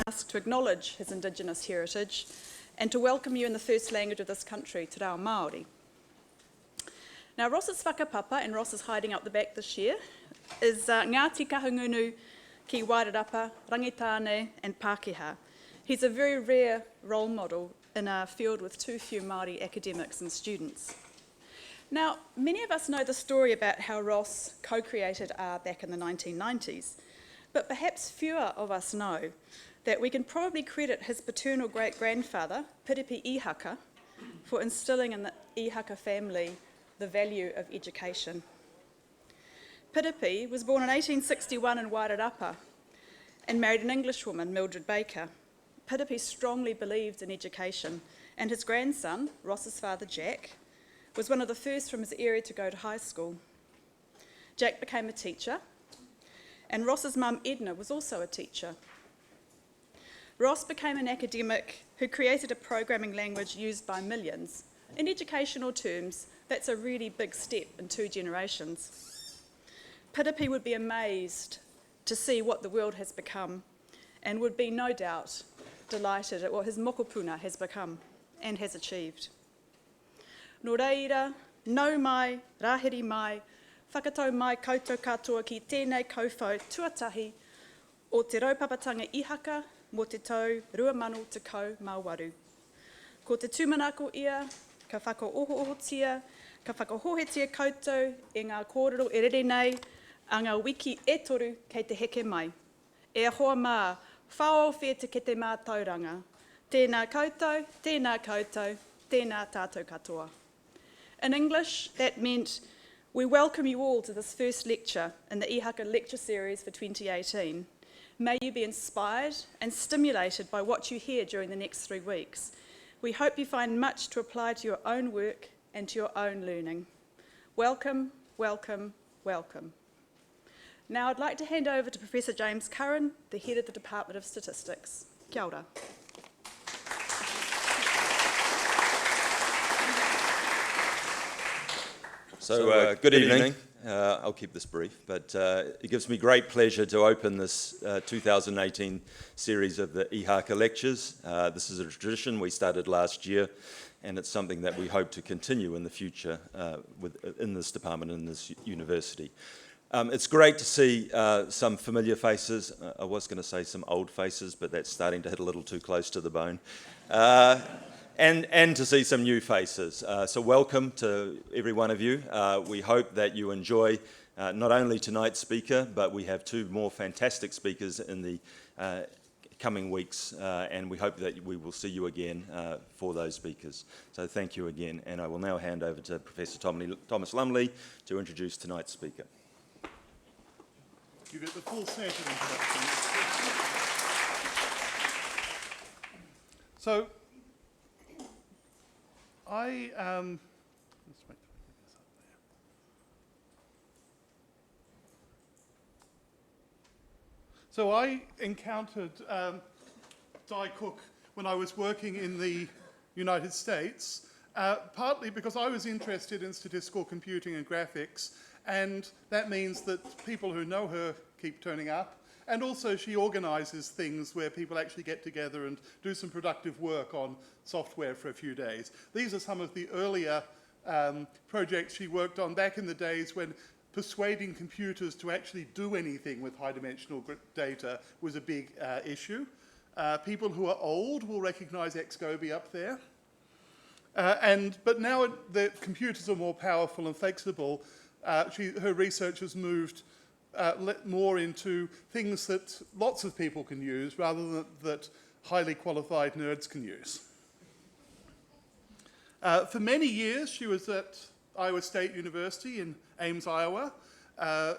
asked to acknowledge his Indigenous heritage and to welcome you in the first language of this country, Te Reo Māori. Now, Ross's whakapapa, and Ross is hiding up the back this year, is Ngāti Kahungunu ki Wairarapa, Rangitane and Pākehā. He's a very rare role model in a field with too few Māori academics and students. Now, many of us know the story about how Ross co-created R back in the 1990s, but perhaps fewer of us know that we can probably credit his paternal great-grandfather, Piripi Ihaka, for instilling in the Ihaka family the value of education. Piripi was born in 1861 in Wairarapa and married an Englishwoman, Mildred Baker. Piripi strongly believed in education, and his grandson, Ross's father Jack, was one of the first from his area to go to high school. Jack became a teacher, and Ross's mum Edna was also a teacher. Ross became an academic who created a programming language used by millions. In educational terms, that's a really big step in 2 generations. Piripi would be amazed to see what the world has become and would be, no doubt, delighted at what his mokopuna has become and has achieved. Nō reira, nau mai, rahiri mai, whakatau mai koutou katoa ki tēnei kouwhau tuatahi o te raupapatanga Ihaka mō te tau 2018. Ko te tūmanako ia, ka whakaohotia, ka whakahohetia koutou e ngā kōrero e rere nei a ngā wiki e toru kei te heke mai. E ahoa mā, whaoawhia te te mātauranga. Tēnā koutou, tēnā koutou, tēnā tātou katoa. In English, that meant we welcome you all to this first lecture in the Ihaka lecture series for 2018. May you be inspired and stimulated by what you hear during the next 3 weeks. We hope you find much to apply to your own work and to your own learning. Welcome, welcome, welcome. Now I'd like to hand over to Professor James Curran, the head of the Department of Statistics. Kia ora. So good evening. I'll keep this brief, but it gives me great pleasure to open this 2018 series of the Ihaka lectures. This is a tradition we started last year, and it's something that we hope to continue in the future in this department, in this university. It's great to see some familiar faces. I was going to say some old faces, but that's starting to hit a little too close to the bone. And to see some new faces. So welcome to every one of you. We hope that you enjoy not only tonight's speaker, but we have 2 more fantastic speakers in the coming weeks, and we hope that we will see you again for those speakers. So thank you again, and I will now hand over to Professor Thomas Lumley to introduce tonight's speaker. You get the full set of introductions. So, let's wait till I get this up there. So I encountered Di Cook when I was working in the United States, partly because I was interested in statistical computing and graphics, and that means that people who know her keep turning up. And also she organises things where people actually get together and do some productive work on software for a few days. These are some of the earlier projects she worked on back in the days when persuading computers to actually do anything with high-dimensional data was a big issue. People who are old will recognise Xcobie up there. But now the computers are more powerful and flexible. Her research has moved more into things that lots of people can use rather than that highly qualified nerds can use. For many years, she was at Iowa State University in Ames, Iowa,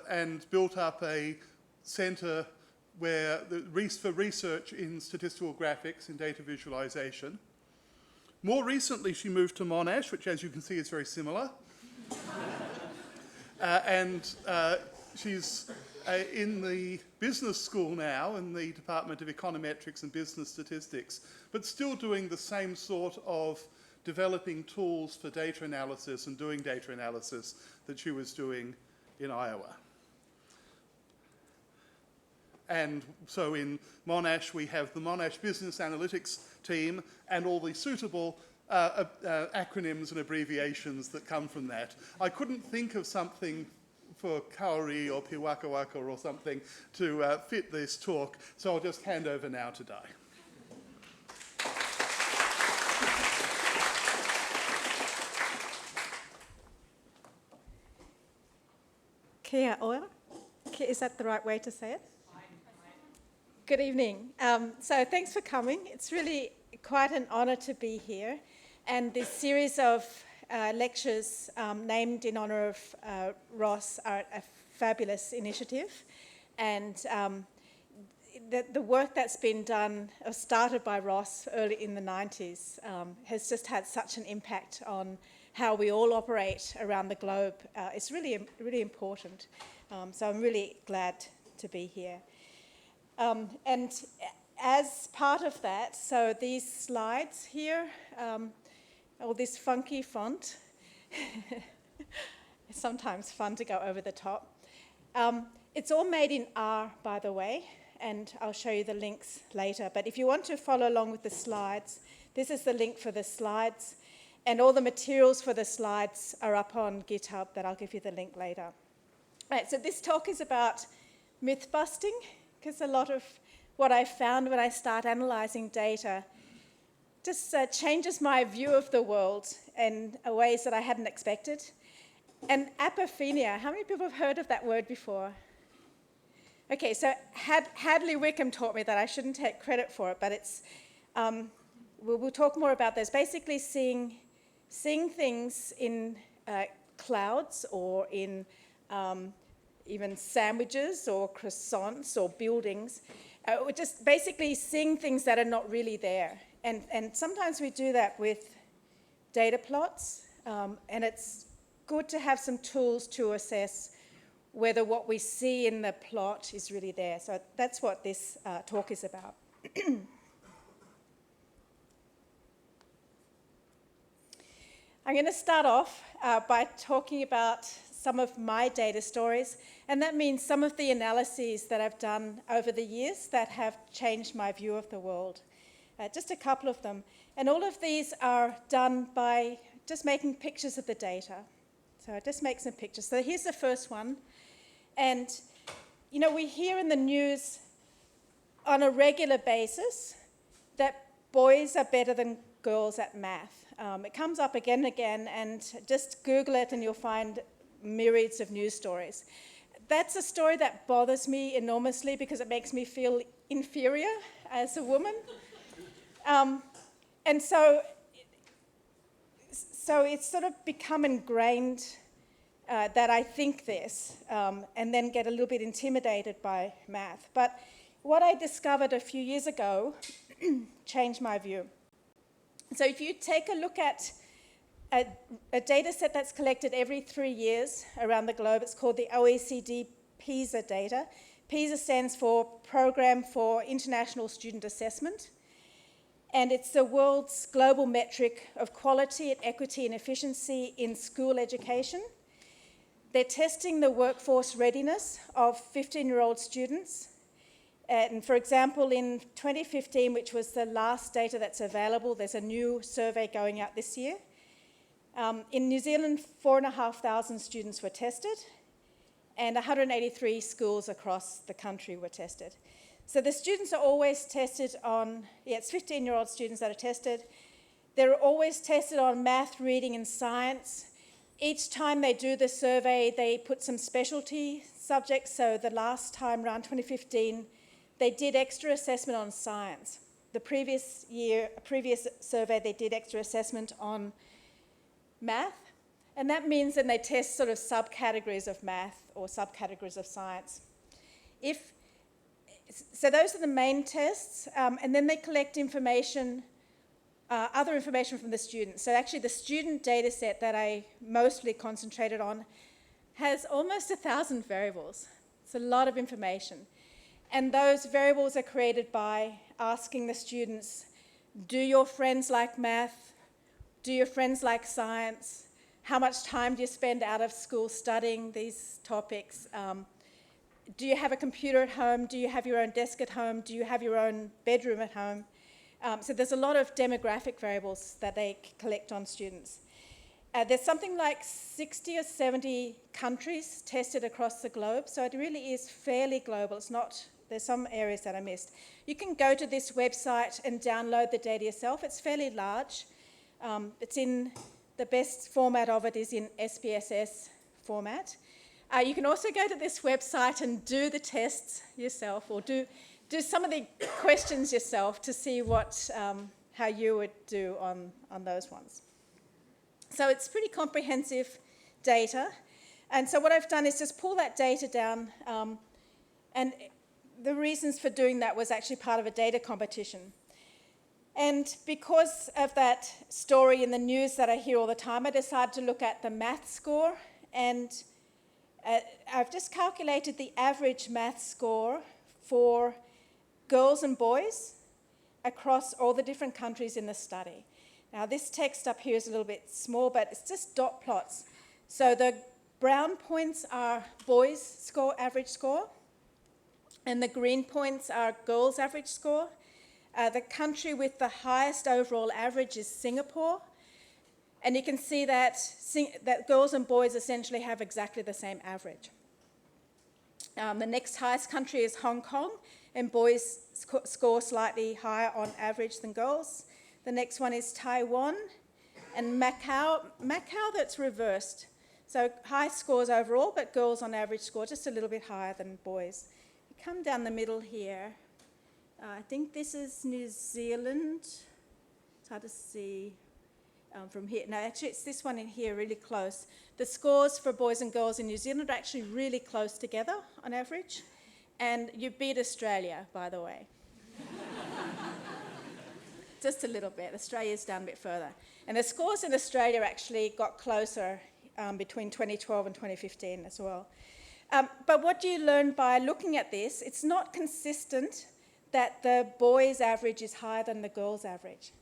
and built up a center for research in statistical graphics and data visualization. More recently, she moved to Monash, which, as you can see, is very similar. She's in the business school now in the Department of Econometrics and Business Statistics, but still doing the same sort of developing tools for data analysis and doing data analysis that she was doing in Iowa. And so in Monash, we have the Monash Business Analytics team and all the suitable acronyms and abbreviations that come from that. I couldn't think of something for Kauri or Piwakawaka or something to fit this talk, so I'll just hand over now to Di. Kia ora. Is that the right way to say it? Good evening. So thanks for coming. It's really quite an honour to be here. And this series of lectures named in honour of Ross are a fabulous initiative. And the work that's been done, or started by Ross early in the 90s, has just had such an impact on how we all operate around the globe. It's really, really important. So I'm really glad to be here. And as part of that, so these slides here, all this funky font, it's sometimes fun to go over the top. It's all made in R, by the way, and I'll show you the links later. But if you want to follow along with the slides, this is the link for the slides, and all the materials for the slides are up on GitHub, that I'll give you the link later. Right, so this talk is about myth busting, because a lot of what I found when I start analysing data just changes my view of the world in ways that I hadn't expected. And apophenia, how many people have heard of that word before? Okay, so Hadley Wickham taught me that I shouldn't take credit for it, but it's, we'll talk more about this. Basically seeing things in clouds or in even sandwiches or croissants or buildings, just basically seeing things that are not really there. And sometimes we do that with data plots, and it's good to have some tools to assess whether what we see in the plot is really there. So that's what this talk is about. I'm going to start off by talking about some of my data stories, and that means some of the analyses that I've done over the years that have changed my view of the world. Just a couple of them. And all of these are done by just making pictures of the data. So I just make some pictures. So here's the first one. And, you know, we hear in the news on a regular basis that boys are better than girls at math. It comes up again and again, and just Google it and you'll find myriads of news stories. That's a story that bothers me enormously because it makes me feel inferior as a woman. And so it's sort of become ingrained that I think this, and then get a little bit intimidated by math. But what I discovered a few years ago changed my view. So if you take a look at a data set that's collected every 3 years around the globe, it's called the OECD PISA data. PISA stands for Program for International Student Assessment. And it's the world's global metric of quality and equity and efficiency in school education. They're testing the workforce readiness of 15-year-old students. And for example, in 2015, which was the last data that's available, there's a new survey going out this year. In New Zealand, 4,500 students were tested, and 183 schools across the country were tested. So the students are always tested on, it's 15-year-old students that are tested. They're always tested on math, reading, and science. Each time they do the survey, they put some specialty subjects. So the last time, around 2015, they did extra assessment on science. The previous survey, they did extra assessment on math. And that means then they test sort of subcategories of math or subcategories of science. So those are the main tests, and then they collect information, other information from the students. So actually the student data set that I mostly concentrated on has almost 1,000 variables. It's a lot of information. And those variables are created by asking the students, do your friends like math? Do your friends like science? How much time do you spend out of school studying these topics? Do you have a computer at home? Do you have your own desk at home? Do you have your own bedroom at home? So there's a lot of demographic variables that they collect on students. There's something like 60 or 70 countries tested across the globe, so it really is fairly global. It's not, there's some areas that I missed. You can go to this website and download the data yourself. It's fairly large. It's in, the best format of it is in SPSS format. You can also go to this website and do the tests yourself, or do some of the questions yourself to see what, how you would do on those ones. So it's pretty comprehensive data. And so what I've done is just pull that data down. And the reasons for doing that was actually part of a data competition. And because of that story in the news that I hear all the time, I decided to look at the math score. And I've just calculated the average math score for girls and boys across all the different countries in the study. Now, this text up here is a little bit small, but it's just dot plots. So the brown points are boys' score, average score, and the green points are girls' average score. The country with the highest overall average is Singapore, and you can see that girls and boys essentially have exactly the same average. The next highest country is Hong Kong, and boys score slightly higher on average than girls. The next one is Taiwan, and Macau, that's reversed. So high scores overall, but girls on average score just a little bit higher than boys. You come down the middle here. I think this is New Zealand. It's hard to see from here. No, actually it's this one in here, really close. The scores for boys and girls in New Zealand are actually really close together on average. And you beat Australia, by the way. Just a little bit. Australia's down a bit further. And the scores in Australia actually got closer between 2012 and 2015 as well. But what do you learn by looking at this? It's not consistent that the boys' average is higher than the girls' average.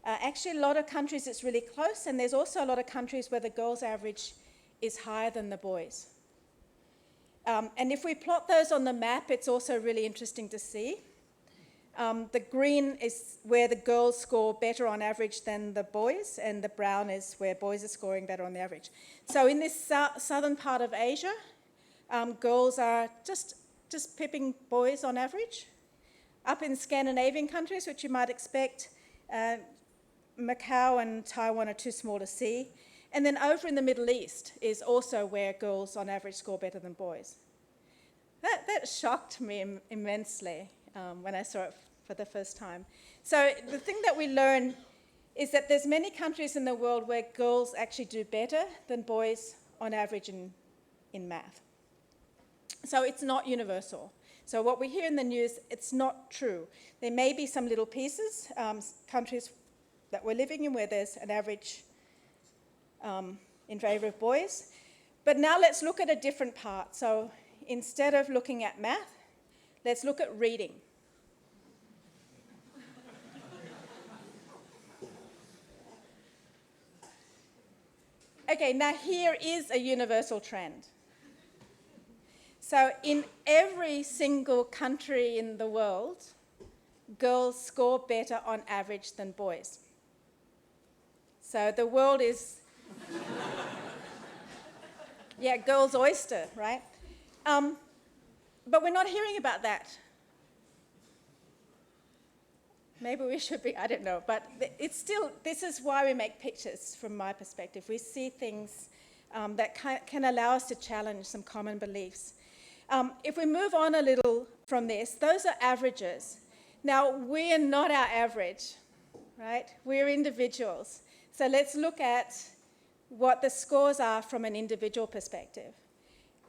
Actually, a lot of countries it's really close, and there's also a lot of countries where the girls' average is higher than the boys'. And if we plot those on the map, it's also really interesting to see. The green is where the girls score better on average than the boys, and the brown is where boys are scoring better on the average. So in this southern part of Asia, girls are just pipping boys on average. Up in Scandinavian countries, which you might expect, Macau and Taiwan are too small to see. And then over in the Middle East is also where girls on average score better than boys. That shocked me immensely when I saw it for the first time. So the thing that we learn is that there's many countries in the world where girls actually do better than boys on average in math. So it's not universal. So what we hear in the news, it's not true. There may be some little pieces, countries that we're living in where there's an average in favour of boys. But now let's look at a different part. So instead of looking at math, let's look at reading. Okay, now here is a universal trend. So in every single country in the world, girls score better on average than boys. So the world is, yeah, girls' oyster, right? But we're not hearing about that. Maybe we should be, I don't know. But it's still, this is why we make pictures from my perspective. We see things that can allow us to challenge some common beliefs. If we move on a little from this, those are averages. Now, we're not our average, right? We're individuals. So let's look at what the scores are from an individual perspective.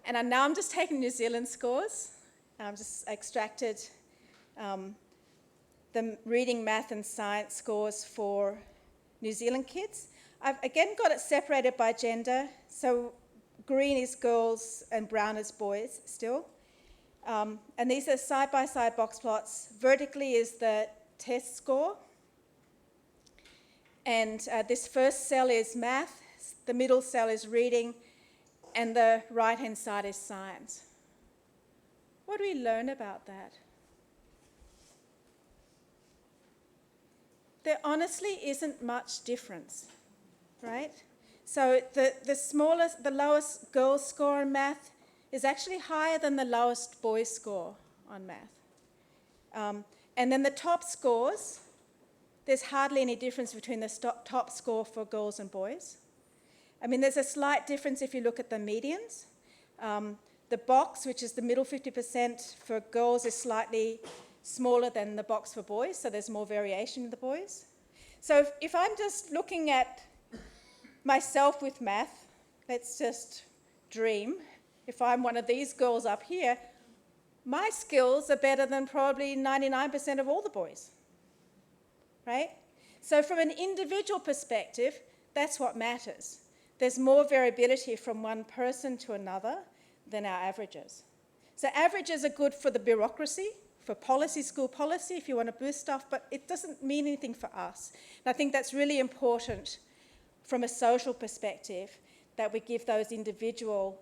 And now I'm just taking New Zealand scores. I've just extracted the reading, math, and science scores for New Zealand kids. I've again got it separated by gender. So green is girls and brown is boys still. And these are side-by-side box plots. Vertically is the test score. And this first cell is math, the middle cell is reading, and the right-hand side is science. what do we learn about that? There honestly isn't much difference, right? So the lowest girls' score on math is actually higher than the lowest boys' score on math. And then the top scores, there's hardly any difference between the top score for girls and boys. I mean, there's a slight difference if you look at the medians. The box, which is the middle 50% for girls, is slightly smaller than the box for boys, so there's more variation in the boys. So if I'm just looking at myself with math, let's just dream. If I'm one of these girls up here, my skills are better than probably 99% of all the boys, right? So from an individual perspective, that's what matters. There's more variability from one person to another than our averages. So averages are good for the bureaucracy, for policy, school policy, if you want to boost stuff, but it doesn't mean anything for us. And I think that's really important from a social perspective, that we give those individual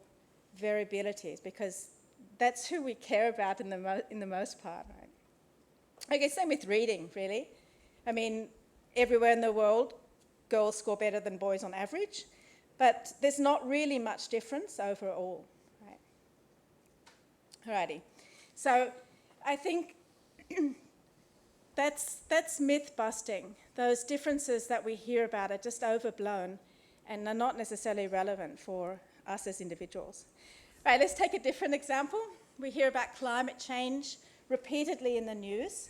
variabilities, because that's who we care about in the most part, right? Okay, same with reading, really. I mean, everywhere in the world, girls score better than boys on average, but there's not really much difference overall, right? Alrighty, so I think that's myth busting. Those differences that we hear about are just overblown and are not necessarily relevant for us as individuals. Right, let's take a different example. We hear about climate change repeatedly in the news.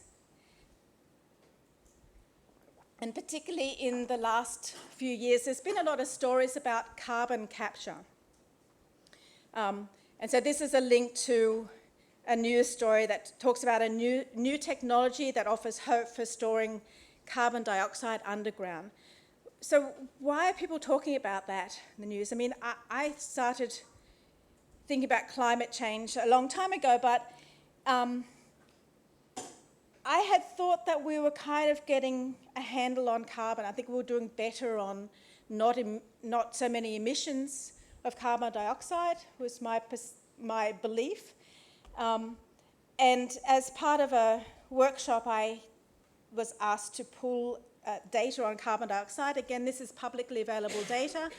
And particularly in the last few years, there's been a lot of stories about carbon capture. And so this is a link to a news story that talks about a new technology that offers hope for storing carbon dioxide underground. So why are people talking about that in the news? I mean, I started thinking about climate change a long time ago, but I had thought that we were kind of getting a handle on carbon. I think we were doing better on not so many emissions of carbon dioxide, was my belief. And as part of a workshop, I was asked to pull data on carbon dioxide. Again, this is publicly available data.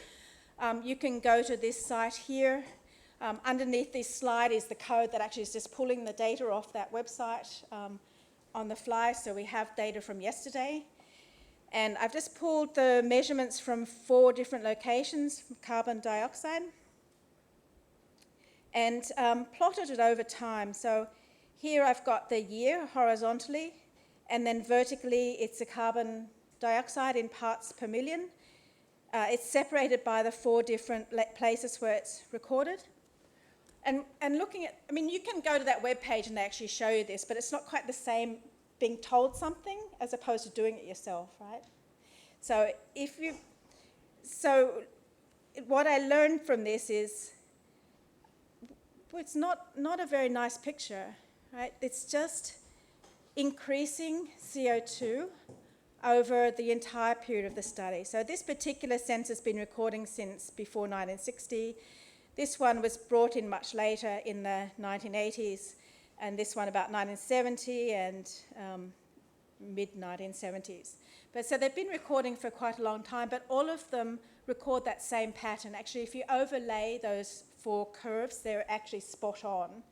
You can go to this site here. Underneath this slide is the code that actually is just pulling the data off that website on the fly, so we have data from yesterday. And I've just pulled the measurements from 4 different locations for carbon dioxide and plotted it over time. So here I've got the year horizontally, and then vertically it's the carbon dioxide in parts per million. It's separated by the 4 different places where it's recorded. And looking at, I mean, you can go to that web page and they actually show you this, but it's not quite the same being told something as opposed to doing it yourself, right? So what I learned from this is, it's not a very nice picture, right? It's just increasing CO2 over the entire period of the study. So this particular census has been recording since before 1960. This one was brought in much later in the 1980s, and this one about 1970 and mid-1970s. But so they've been recording for quite a long time, but all of them record that same pattern. Actually, if you overlay those 4 curves, they're actually spot on.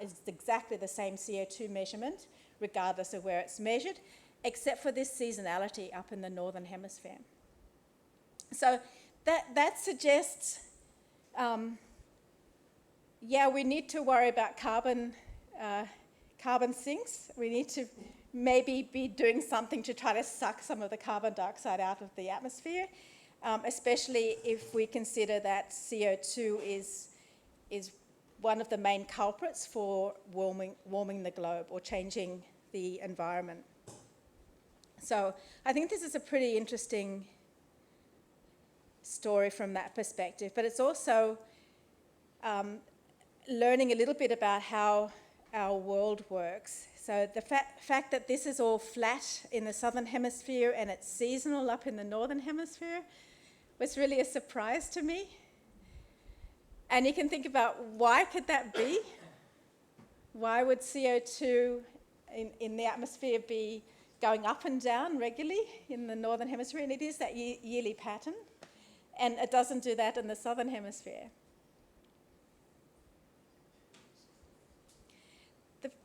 It's exactly the same CO2 measurement, regardless of where it's measured, except for this seasonality up in the northern hemisphere. So that suggests, we need to worry about carbon sinks. We need to maybe be doing something to try to suck some of the carbon dioxide out of the atmosphere, especially if we consider that CO2 is one of the main culprits for warming the globe or changing the environment. So I think this is a pretty interesting story from that perspective, but it's also learning a little bit about how our world works. So the fact that this is all flat in the southern hemisphere and it's seasonal up in the northern hemisphere was really a surprise to me. And you can think about, why could that be? why would CO2 in the atmosphere be going up and down regularly in the northern hemisphere? And it is that yearly pattern, and it doesn't do that in the southern hemisphere.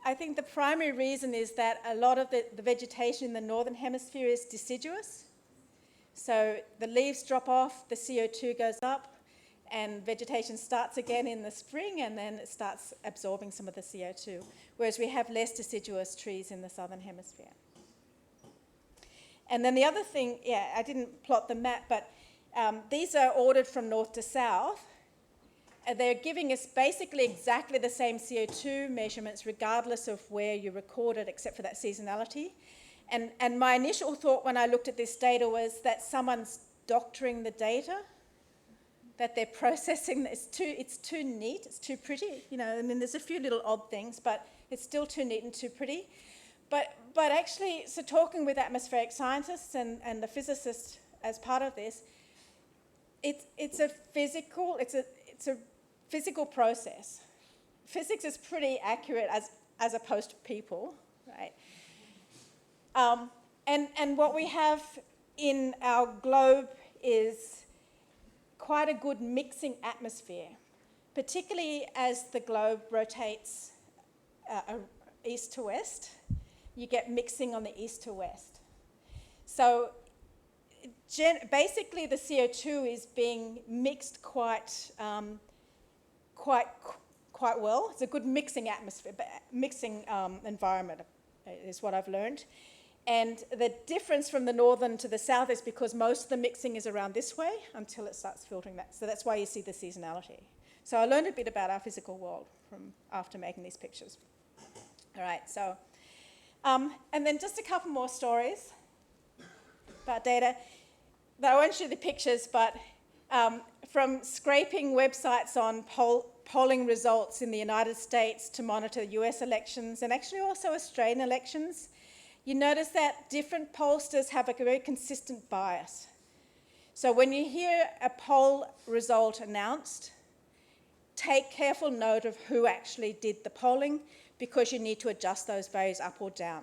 I think the primary reason is that a lot of the vegetation in the northern hemisphere is deciduous. So the leaves drop off, the CO2 goes up, and vegetation starts again in the spring, and then it starts absorbing some of the CO2, whereas we have less deciduous trees in the southern hemisphere. And then the other thing, yeah, I didn't plot the map, but these are ordered from north to south. And they're giving us basically exactly the same CO2 measurements regardless of where you record it, except for that seasonality. And my initial thought when I looked at this data was that someone's doctoring the data, that they're processing. It's too neat, it's too pretty. You know, I mean, there's a few little odd things, but it's still too neat and too pretty. But actually, so talking with atmospheric scientists and the physicists as part of this, it's a physical process. Physics is pretty accurate as opposed to people, right? And what we have in our globe is quite a good mixing atmosphere, particularly as the globe rotates east to west. You get mixing on the east to west. So basically the CO2 is being mixed quite well. It's a good mixing atmosphere, mixing environment is what I've learned. And the difference from the northern to the south is because most of the mixing is around this way until it starts filtering that. So that's why you see the seasonality. So I learned a bit about our physical world from after making these pictures. All right, so, and then just a couple more stories about data. I won't show the pictures, but from scraping websites on polling results in the United States to monitor US elections and actually also Australian elections, you notice that different pollsters have a very consistent bias. So when you hear a poll result announced, take careful note of who actually did the polling because you need to adjust those values up or down.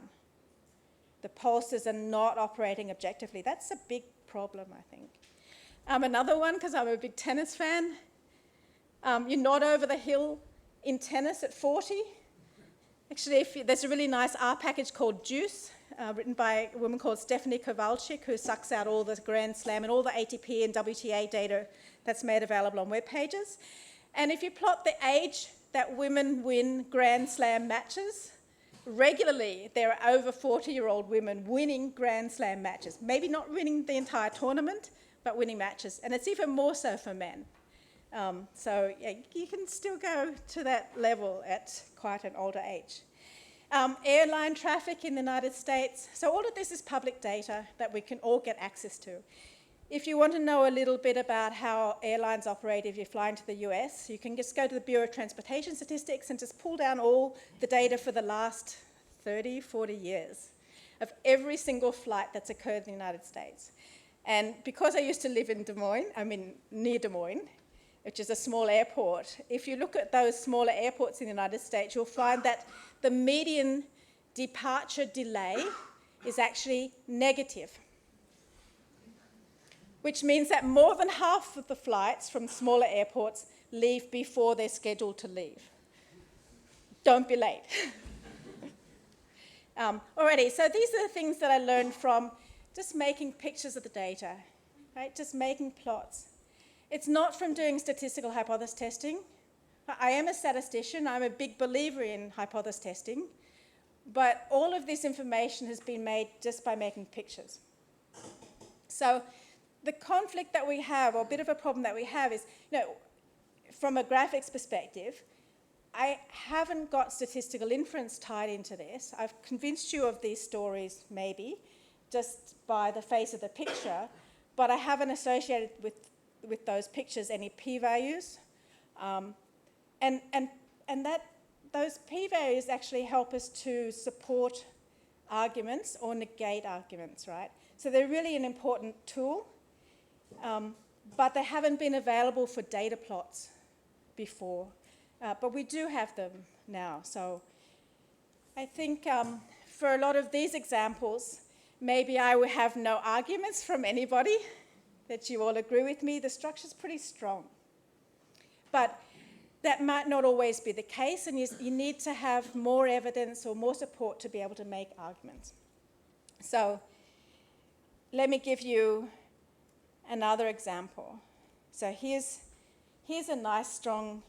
The pollsters are not operating objectively. That's a big problem, I think. Another one, because I'm a big tennis fan, you're not over the hill in tennis at 40. Actually, there's a really nice R package called Juice, written by a woman called Stephanie Kowalczyk, who sucks out all the Grand Slam and all the ATP and WTA data that's made available on web pages. And if you plot the age that women win Grand Slam matches, regularly there are over 40-year-old women winning Grand Slam matches. Maybe not winning the entire tournament, but winning matches. And it's even more so for men. So yeah, you can still go to that level at quite an older age. Airline traffic in the United States. So all of this is public data that we can all get access to. If you want to know a little bit about how airlines operate if you're flying to the US, you can just go to the Bureau of Transportation Statistics and just pull down all the data for the last 30, 40 years of every single flight that's occurred in the United States. And because I used to live in near Des Moines, which is a small airport, if you look at those smaller airports in the United States, you'll find that the median departure delay is actually negative, which means that more than half of the flights from smaller airports leave before they're scheduled to leave. Don't be late. Alrighty, so these are the things that I learned from just making pictures of the data, right? Just making plots. It's not from doing statistical hypothesis testing. I am a statistician. I'm a big believer in hypothesis testing. But all of this information has been made just by making pictures. So the conflict that we have, or a bit of a problem that we have is, from a graphics perspective, I haven't got statistical inference tied into this. I've convinced you of these stories, maybe, just by the face of the picture, but I haven't associated with those pictures any p-values. And those p-values actually help us to support arguments or negate arguments, right? So they're really an important tool, but they haven't been available for data plots before. But we do have them now. So I think for a lot of these examples, maybe I will have no arguments from anybody that you all agree with me. The structure's pretty strong. But that might not always be the case, and you need to have more evidence or more support to be able to make arguments. So let me give you another example. So here's a nice, strong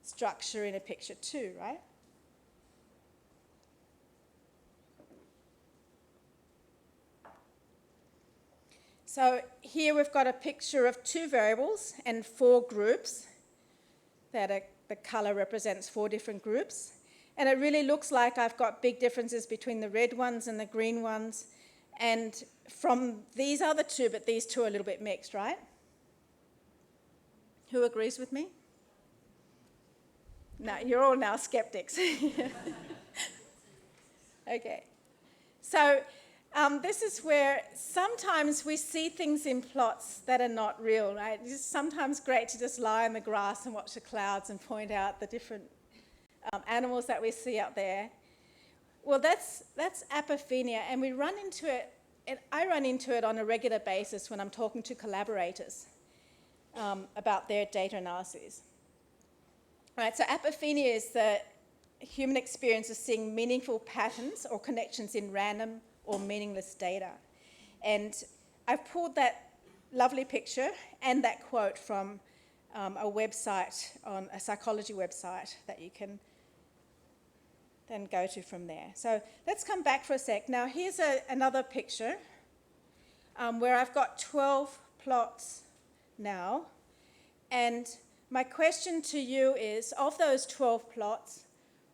structure in a picture too, right? So here we've got a picture of 2 variables and 4 groups that the color represents 4 different groups. And it really looks like I've got big differences between the red ones and the green ones. And from these other 2, but these 2 are a little bit mixed, right? Who agrees with me? No, you're all now skeptics. Okay. So this is where sometimes we see things in plots that are not real, right? It's sometimes great to just lie in the grass and watch the clouds and point out the different animals that we see up there. Well, that's apophenia, and we run into it, and I run into it on a regular basis when I'm talking to collaborators about their data analyses. All right, so apophenia is the human experience of seeing meaningful patterns or connections in random or meaningless data. And I've pulled that lovely picture and that quote from a website, on a psychology website that you can then go to from there. So let's come back for a sec. Now here's another picture where I've got 12 plots now. And my question to you is, of those 12 plots,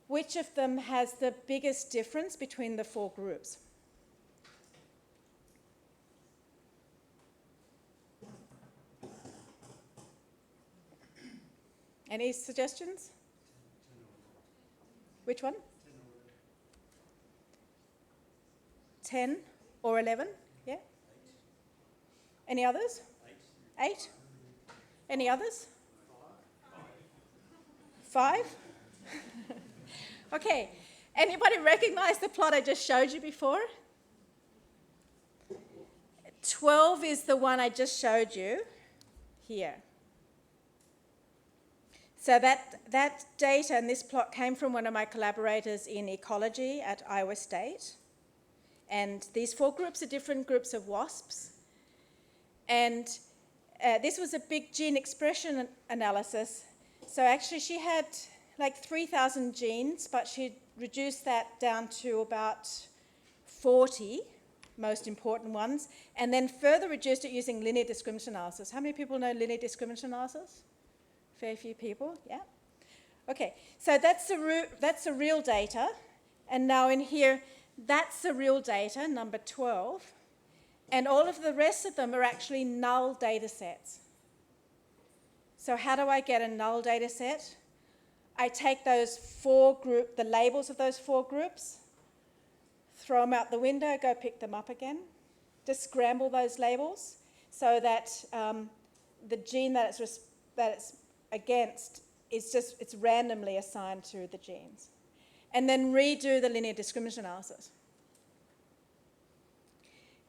which of them has the biggest difference between the 4 groups? Any suggestions? Which one? 10 or 11? Yeah? Any others? 8? Any others? 5? Okay. Anybody recognize the plot I just showed you before? 12 is the one I just showed you here. So that data and this plot came from one of my collaborators in ecology at Iowa State. And these 4 groups are different groups of wasps. And this was a big gene expression analysis. So actually she had like 3,000 genes, but she reduced that down to about 40, most important ones, and then further reduced it using linear discriminant analysis. How many people know linear discriminant analysis? Fair few people, yeah? Okay, so that's the real data. And now in here, that's the real data, number 12. And all of the rest of them are actually null data sets. So how do I get a null data set? I take those 4 groups, the labels of those 4 groups, throw them out the window, go pick them up again. Just scramble those labels so that the gene that it's against it's randomly assigned to the genes. And then redo the linear discriminant analysis.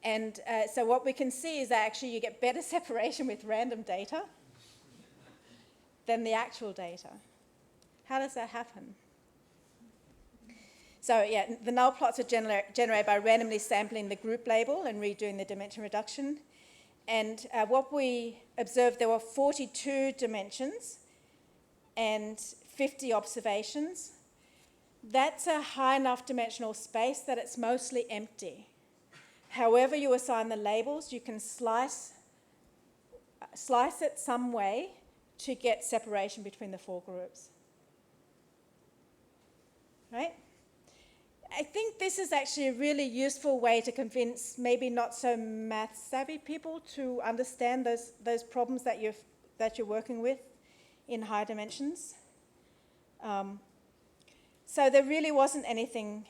And so what we can see is that actually you get better separation with random data than the actual data. How does that happen? So yeah, the null plots are generated by randomly sampling the group label and redoing the dimension reduction. And what we observed, there were 42 dimensions and 50 observations. That's a high enough dimensional space that it's mostly empty. However you assign the labels, you can slice it some way to get separation between the 4 groups. Right? I think this is actually a really useful way to convince maybe not so math-savvy people to understand those problems that you're working with in high dimensions. So there really wasn't anything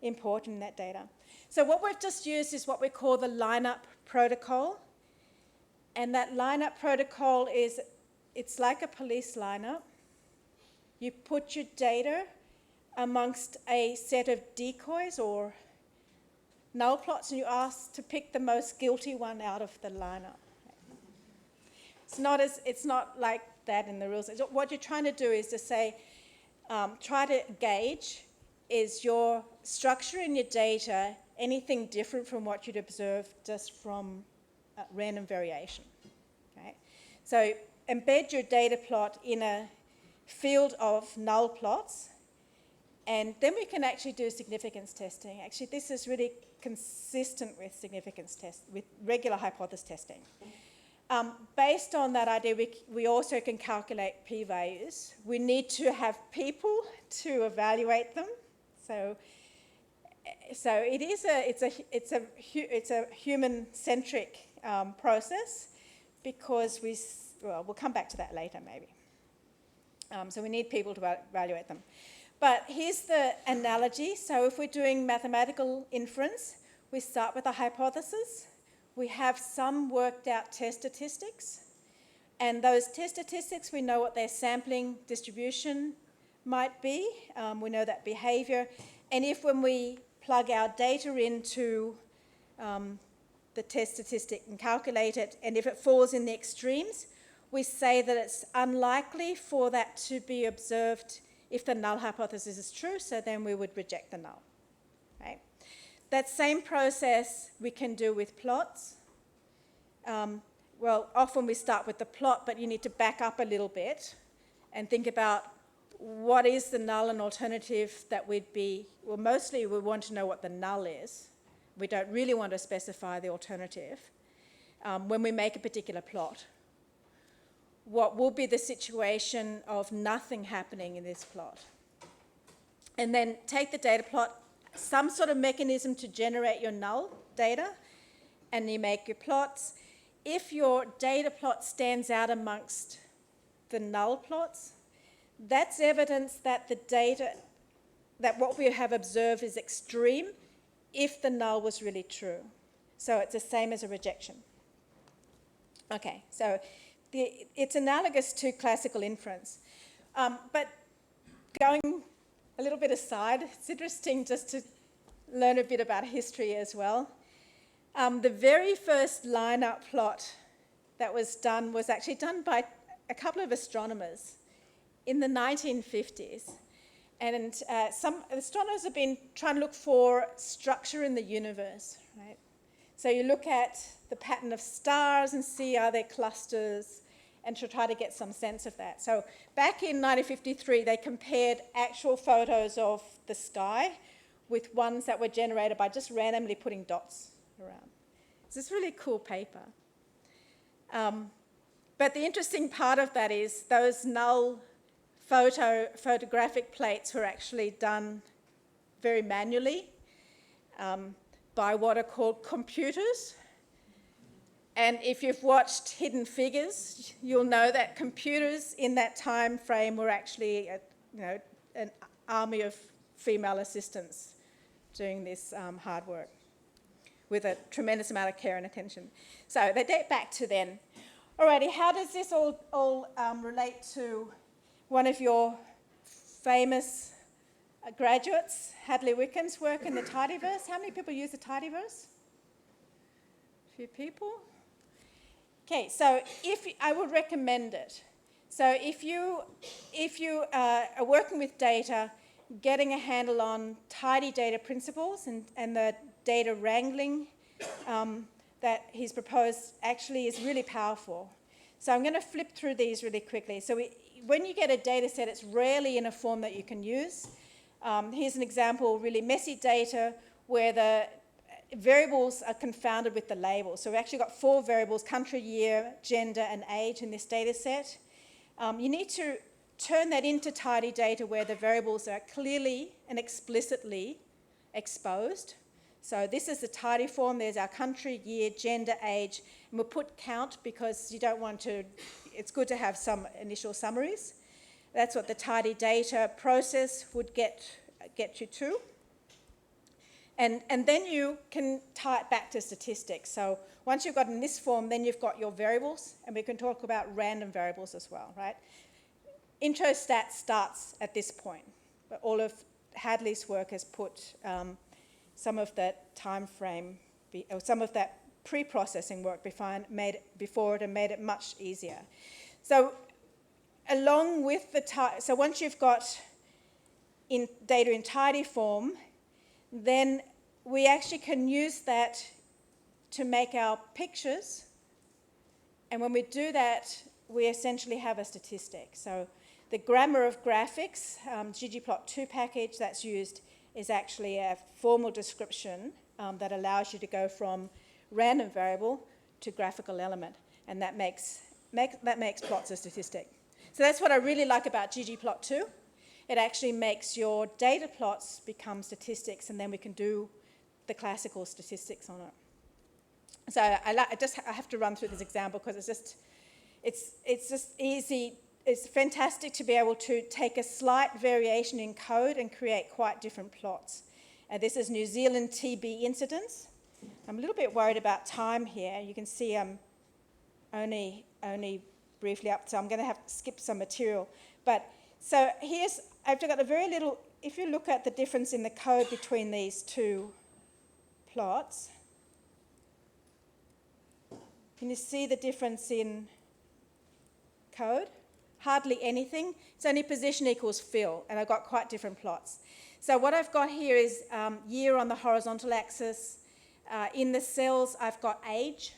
important in that data. So what we've just used is what we call the lineup protocol. And that lineup protocol it's like a police lineup. You put your data amongst a set of decoys or null plots, and you ask to pick the most guilty one out of the lineup. It's not like that in the rules. What you're trying to do is to say, try to gauge, is your structure in your data anything different from what you'd observe just from random variation? Okay? So embed your data plot in a field of null plots, and then we can actually do significance testing. Actually, this is really consistent with significance test, with regular hypothesis testing. Based on that idea, we also can calculate p-values. We need to have people to evaluate them. So it's a human-centric process, because we'll come back to that later maybe. So we need people to evaluate them. But here's the analogy. So if we're doing mathematical inference, we start with a hypothesis. We have some worked out test statistics. And those test statistics, we know what their sampling distribution might be. We know that behavior. And if when we plug our data into the test statistic and calculate it, and if it falls in the extremes, we say that it's unlikely for that to be observed if the null hypothesis is true, so then we would reject the null. Right? That same process we can do with plots. Well, often we start with the plot, but you need to back up a little bit and think about what is the null and alternative that we'd be, well, mostly we want to know what the null is. We don't really want to specify the alternative when we make a particular plot. What will be the situation of nothing happening in this plot? And then take the data plot, some sort of mechanism to generate your null data, and you make your plots. If your data plot stands out amongst the null plots, that's evidence that the data, that what we have observed is extreme if the null was really true. So it's the same as a rejection. Okay, so it's analogous to classical inference. But going a little bit aside, it's interesting just to learn a bit about history as well. The very first lineup plot that was done was actually done by a couple of astronomers in the 1950s. And some astronomers have been trying to look for structure in the universe, right? So you look at the pattern of stars and see are there clusters, and to try to get some sense of that. So back in 1953, they compared actual photos of the sky with ones that were generated by just randomly putting dots around. It's this really cool paper. But the interesting part of that is those null photographic plates were actually done very manually by what are called computers. And if you've watched Hidden Figures, you'll know that computers in that time frame were actually an army of female assistants doing this hard work with a tremendous amount of care and attention. So they date back to then. Alrighty, how does this all relate to one of your famous graduates, Hadley Wickham's work in the tidyverse? How many people use the tidyverse? A few people. Okay, so I would recommend it. So if you are working with data, getting a handle on tidy data principles and the data wrangling that he's proposed actually is really powerful. So I'm going to flip through these really quickly. So when you get a data set, it's rarely in a form that you can use. Here's an example, really messy data where the variables are confounded with the labels. So we've actually got 4 variables, country, year, gender, and age in this data set. You need to turn that into tidy data where the variables are clearly and explicitly exposed. So this is the tidy form. There's our country, year, gender, age, and we'll put count because you don't want to, it's good to have some initial summaries. That's what the tidy data process would get you to. And then you can tie it back to statistics. So once you've got in this form, then you've got your variables, and we can talk about random variables as well, right? Intro stats starts at this point, but all of Hadley's work has put some of that time frame, or some of that pre-processing work before it and made it much easier. So along with so once you've got data in tidy form, then we actually can use that to make our pictures. And when we do that, we essentially have a statistic. So the grammar of graphics, ggplot2 package that's used is actually a formal description that allows you to go from random variable to graphical element. And that makes plots a statistic. So that's what I really like about ggplot2. It actually makes your data plots become statistics, and then we can do the classical statistics on it. So I have to run through this example because it's just easy. It's fantastic to be able to take a slight variation in code and create quite different plots. This is New Zealand TB incidence. I'm a little bit worried about time here. You can see I'm only briefly up, so I'm going to have to skip some material. But so I've got a very little, if you look at the difference in the code between these two plots, can you see the difference in code? Hardly anything. It's only position equals fill, and I've got quite different plots. So what I've got here is year on the horizontal axis. In the cells, I've got age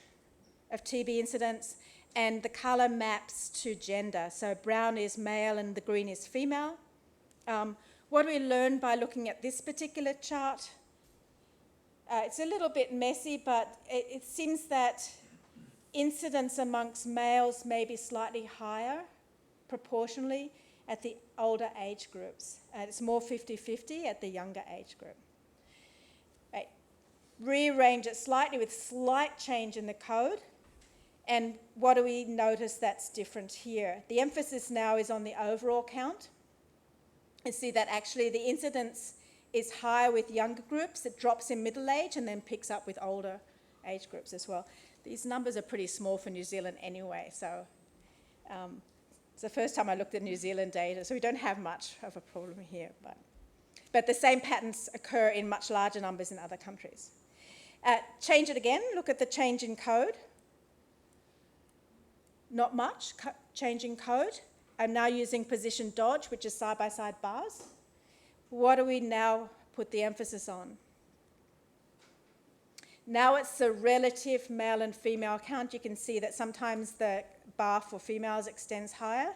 of TB incidence, and the colour maps to gender. So brown is male and the green is female. What do we learn by looking at this particular chart? It's a little bit messy, but it seems that incidence amongst males may be slightly higher proportionally at the older age groups. It's more 50-50 at the younger age group. Right. Rearrange it slightly with slight change in the code. And what do we notice that's different here? The emphasis now is on the overall count. You see that actually the incidence is higher with younger groups. It drops in middle age and then picks up with older age groups as well. These numbers are pretty small for New Zealand anyway, so it's the first time I looked at New Zealand data, so we don't have much of a problem here. But the same patterns occur in much larger numbers in other countries. Change it again, look at the change in code. Not much change in code. I'm now using position dodge, which is side-by-side bars. What do we now put the emphasis on? Now it's the relative male and female count. You can see that sometimes the bar for females extends higher,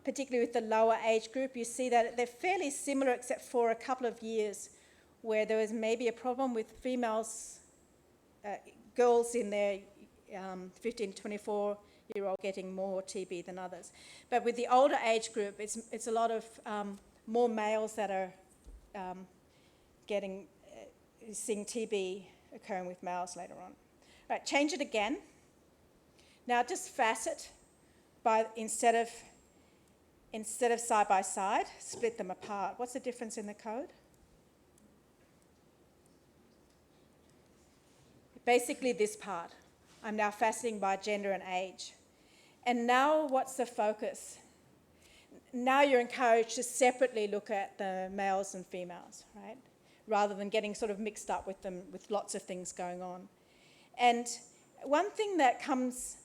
particularly with the lower age group. You see that they're fairly similar except for a couple of years where there was maybe a problem with females, girls in their 15 to 24-year-old getting more TB than others. But with the older age group, it's a lot of more males that are seeing TB occurring with males later on. Right, change it again. Now just facet by instead of side by side, split them apart. What's the difference in the code? Basically this part. I'm now faceting by gender and age. And now what's the focus? Now you're encouraged to separately look at the males and females, right? Rather than getting sort of mixed up with them with lots of things going on. And one thing that comes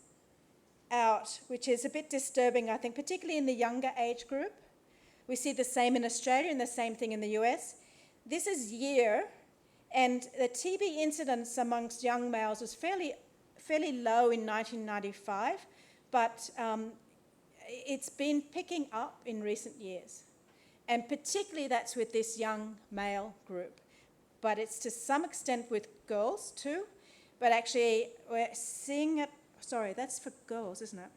out, which is a bit disturbing, I think, particularly in the younger age group, we see the same in Australia and the same thing in the US. This is year, and the TB incidence amongst young males was fairly low in 1995, but it's been picking up in recent years. And particularly that's with this young male group. But it's to some extent with girls too. But actually we're seeing it, sorry, that's for girls, isn't it?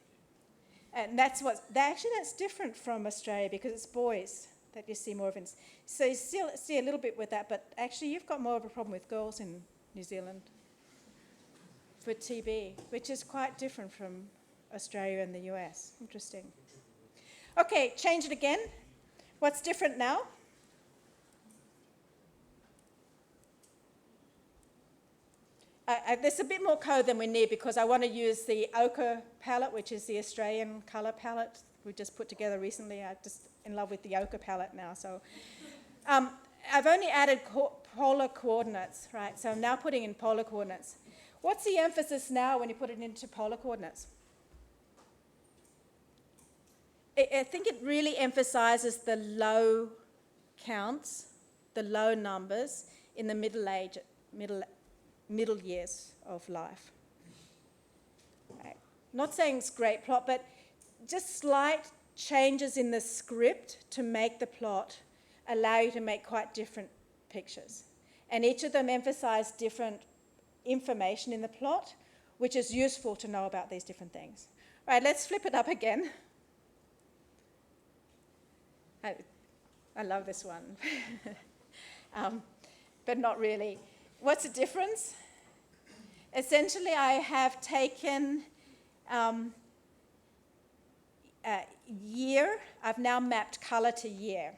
And that's different from Australia because it's boys that you see more of. So you still see a little bit with that, but actually you've got more of a problem with girls in New Zealand for TB, which is quite different from Australia and the US. Interesting. Okay, change it again. What's different now? There's a bit more code than we need because I want to use the ochre palette, which is the Australian colour palette we just put together recently. I'm just in love with the ochre palette now. So I've only added polar coordinates, right? So I'm now putting in polar coordinates. What's the emphasis now when you put it into polar coordinates? I think it really emphasizes the low counts, the low numbers in the middle years of life. Right. Not saying it's a great plot, but just slight changes in the script to make the plot allow you to make quite different pictures. And each of them emphasize different information in the plot, which is useful to know about these different things. All right, let's flip it up again. I love this one, but not really. What's the difference? Essentially, I have taken year. I've now mapped color to year.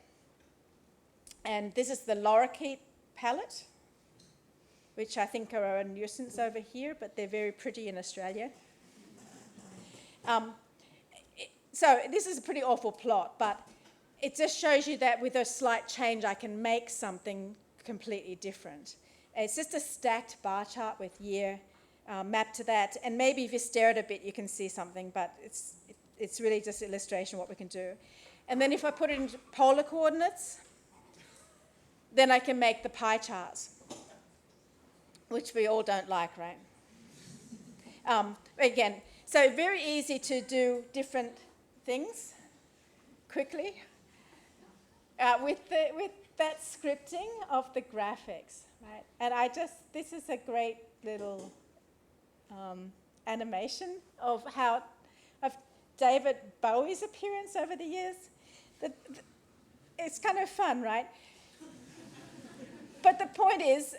And this is the lorikeet palette, which I think are a nuisance over here, but they're very pretty in Australia. So this is a pretty awful plot, but it just shows you that with a slight change, I can make something completely different. It's just a stacked bar chart with year mapped to that. And maybe if you stare at it a bit, you can see something, but it's really just an illustration of what we can do. And then if I put it into polar coordinates, then I can make the pie charts, which we all don't like, right? Again, so very easy to do different things quickly. With that scripting of the graphics, right? And this is a great little animation of David Bowie's appearance over the years. It's kind of fun, right? But the point is,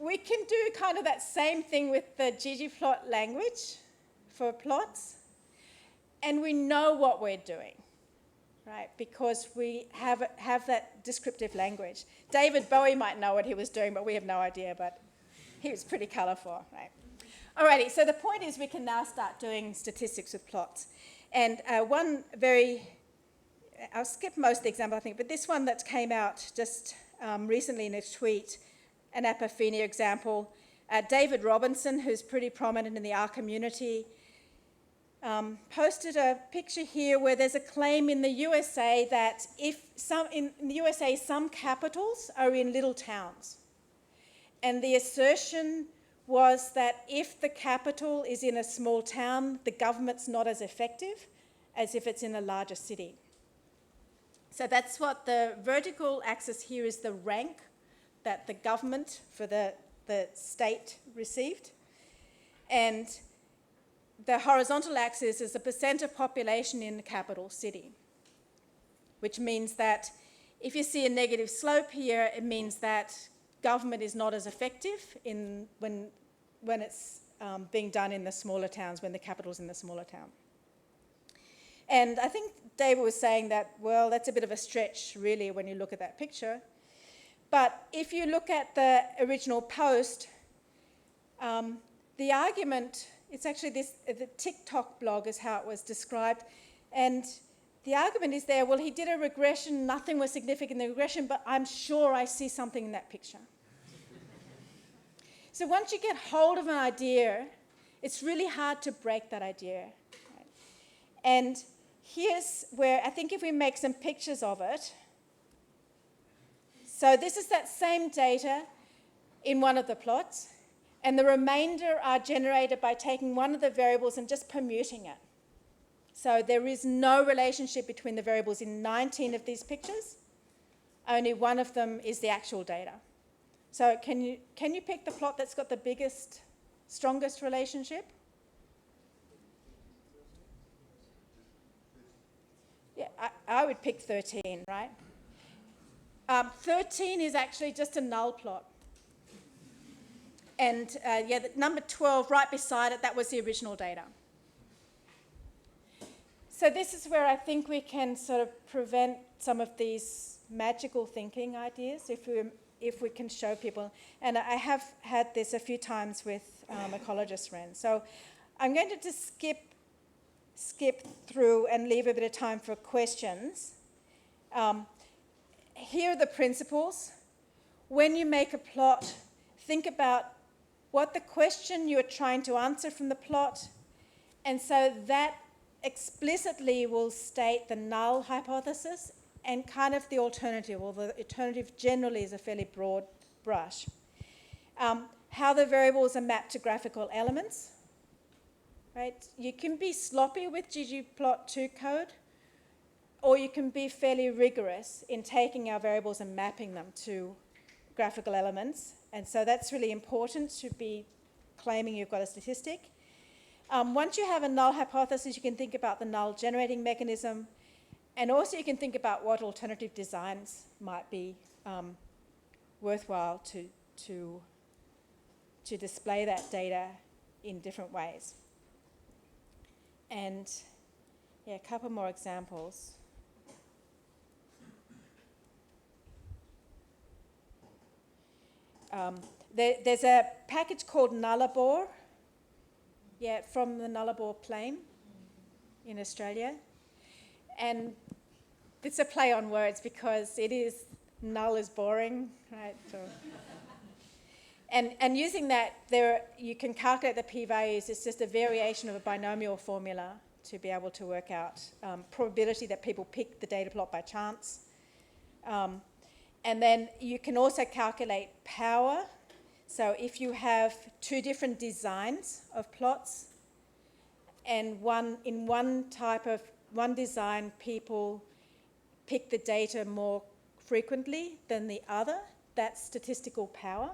we can do kind of that same thing with the ggplot language for plots, and we know what we're doing. Right, because we have that descriptive language. David Bowie might know what he was doing, but we have no idea, but he was pretty colourful, right? Alrighty, so the point is we can now start doing statistics with plots. And I'll skip most of the example, I think, but this one that came out just recently in a tweet, an apophenia example. David Robinson, who's pretty prominent in the R community, posted a picture here where there's a claim in the USA that in the USA some capitals are in little towns. And the assertion was that if the capital is in a small town, the government's not as effective as if it's in a larger city. So that's what the vertical axis here is, the rank that the government for the state received. And the horizontal axis is the percent of population in the capital city, which means that if you see a negative slope here, it means that government is not as effective when it's being done in the smaller towns, when the capital's in the smaller town. And I think David was saying that, well, that's a bit of a stretch, really, when you look at that picture. But if you look at the original post, the argument... It's actually the TikTok blog is how it was described. And the argument is there, well, he did a regression, nothing was significant in the regression, but I'm sure I see something in that picture. So once you get hold of an idea, it's really hard to break that idea. Right? And here's where I think if we make some pictures of it. So this is that same data in one of the plots. And the remainder are generated by taking one of the variables and just permuting it. So there is no relationship between the variables in 19 of these pictures. Only one of them is the actual data. So can you pick the plot that's got the biggest, strongest relationship? Yeah, I would pick 13, right? 13 is actually just a null plot. And the number 12, right beside it, that was the original data. So this is where I think we can sort of prevent some of these magical thinking ideas if we can show people. And I have had this a few times with ecologist friends. So I'm going to just skip through and leave a bit of time for questions. here are the principles. When you make a plot, think about what the question you're trying to answer from the plot, and so that explicitly will state the null hypothesis and kind of the alternative, although the alternative generally is a fairly broad brush. How the variables are mapped to graphical elements, right? You can be sloppy with ggplot2 code, or you can be fairly rigorous in taking our variables and mapping them to graphical elements. And so that's really important to be claiming you've got a statistic. Once you have a null hypothesis, you can think about the null generating mechanism, and also you can think about what alternative designs might be worthwhile to display that data in different ways. And yeah, a couple more examples. There's a package called Nullarbor, from the Nullarbor Plain in Australia. And it's a play on words because it is, null is boring, right? So, and using that, you can calculate the p-values. It's just a variation of a binomial formula to be able to work out probability that people pick the data plot by chance. And then you can also calculate power. So if you have two different designs of plots, and in one design people pick the data more frequently than the other, that's statistical power,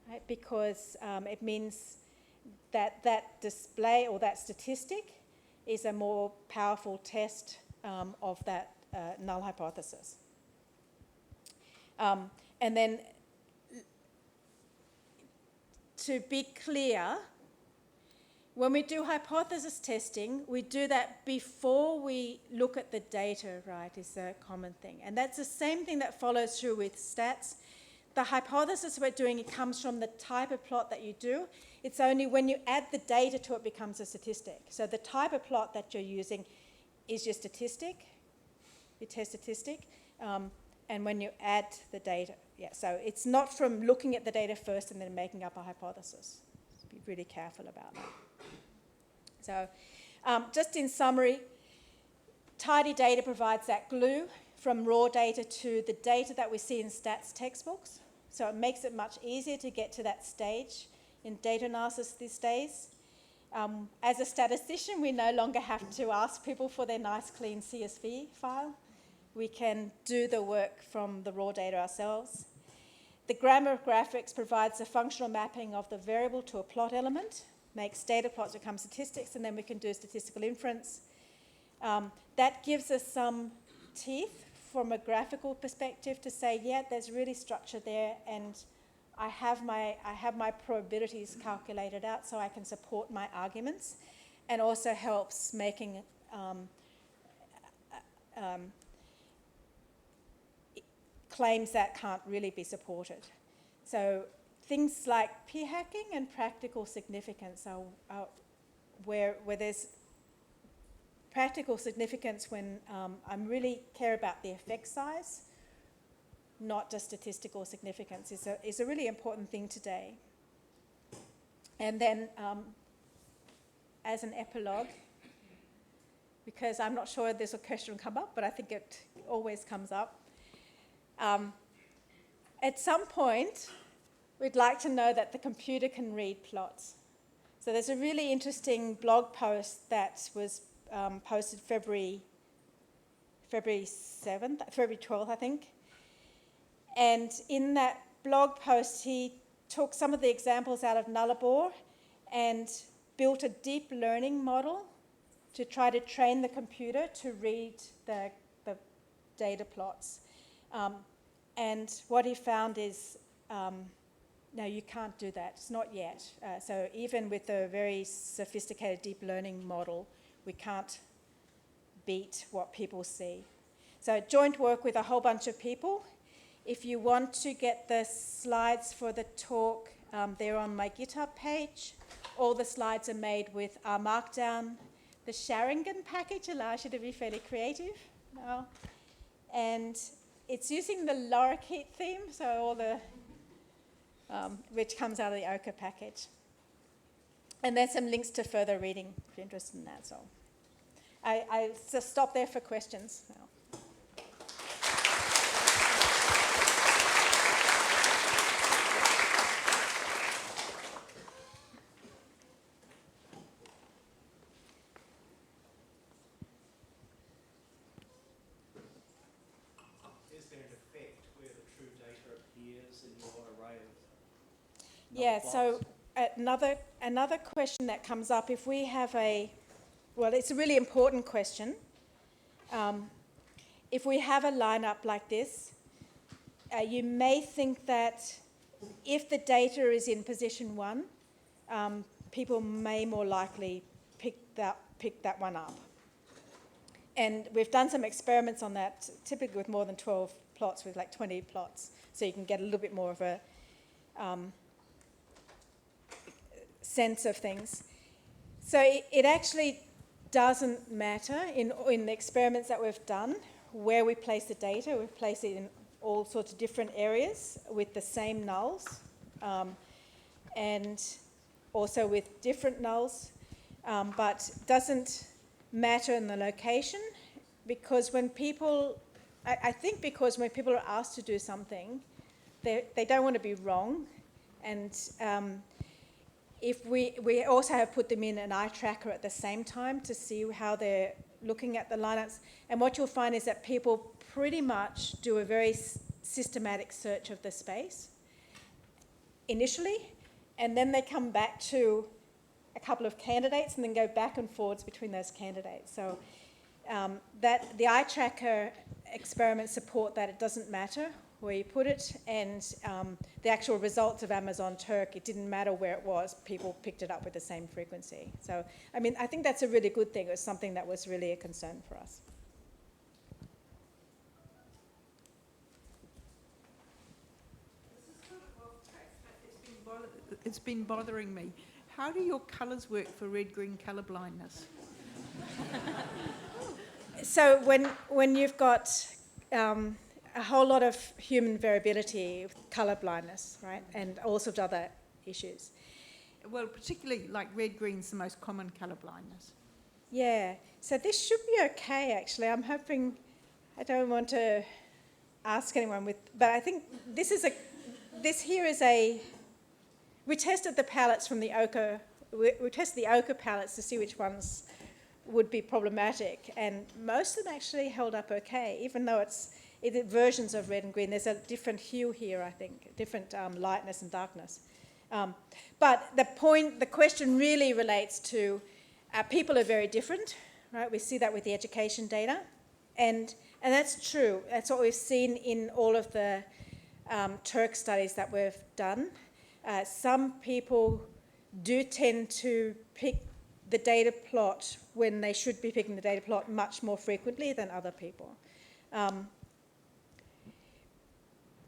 right? Because it means that that display or that statistic is a more powerful test of that null hypothesis. And then, to be clear, when we do hypothesis testing, we do that before we look at the data, right, is a common thing. And that's the same thing that follows through with stats. The hypothesis we're doing, it comes from the type of plot that you do. It's only when you add the data to it becomes a statistic. So the type of plot that you're using is your statistic, your test statistic. And when you add the data, so it's not from looking at the data first and then making up a hypothesis. So be really careful about that. So just in summary, tidy data provides that glue from raw data to the data that we see in stats textbooks. So it makes it much easier to get to that stage in data analysis these days. As a statistician, we no longer have to ask people for their nice clean CSV file. We can do the work from the raw data ourselves. The grammar of graphics provides a functional mapping of the variable to a plot element, makes data plots become statistics, and then we can do statistical inference. That gives us some teeth from a graphical perspective to say, yeah, there's really structure there, and I have my probabilities calculated out so I can support my arguments, and also helps making claims that can't really be supported. So things like p-hacking and practical significance are where there's practical significance when I really care about the effect size, not just statistical significance, is a really important thing today. And then as an epilogue, because I'm not sure this question will come up, but I think it always comes up. At some point, we'd like to know that the computer can read plots. So there's a really interesting blog post that was posted February 12th, I think. And in that blog post, he took some of the examples out of Nullarbor and built a deep learning model to try to train the computer to read the data plots. And what he found is, no, you can't do that. It's not yet. So even with a very sophisticated deep learning model, we can't beat what people see. So joint work with a whole bunch of people. If you want to get the slides for the talk, they're on my GitHub page. All the slides are made with R Markdown. The Sharingan package allows you to be fairly creative now. And it's using the lorikeet theme, so all the, which comes out of the Ochre package. And there's some links to further reading if you're interested in that. So I just stop there for questions now. Is there an effect where the true data appears in your array of Yeah, plots? so another question that comes up, if we have well, it's a really important question. If we have a lineup like this, you may think that if the data is in position 1, people may more likely pick that one up. And we've done some experiments on that, typically with more than 12 plots, with like 20 plots, so you can get a little bit more of a sense of things. So it actually doesn't matter in the experiments that we've done where we place the data. We place it in all sorts of different areas with the same nulls, and also with different nulls, but doesn't matter in the location, because when people, I think because when people are asked to do something, they don't want to be wrong, and if we also have put them in an eye tracker at the same time to see how they're looking at the lineups, and what you'll find is that people pretty much do a very systematic search of the space initially, and then they come back to a couple of candidates and then go back and forwards between those candidates. So that the eye tracker experiments support that it doesn't matter where you put it, and the actual results of Amazon Turk, it didn't matter where it was, people picked it up with the same frequency. So, I mean, I think that's a really good thing. It was something that was really a concern for us. It's been bothering me. How do your colours work for red-green colour blindness? So when you've got a whole lot of human variability, colour blindness, right, and all sorts of other issues. Well, particularly like red-green's the most common colour blindness. Yeah, so this should be okay, actually. I'm hoping, I don't want to ask anyone but I think this here is we tested the palettes from the ochre, we tested the ochre palettes to see which ones would be problematic, and most of them actually held up okay, even though it's versions of red and green. There's a different hue here, I think, different lightness and darkness. But the question really relates to people are very different, right? We see that with the education data, and that's true. That's what we've seen in all of the Turk studies that we've done. Some people do tend to pick the data plot when they should be picking the data plot much more frequently than other people.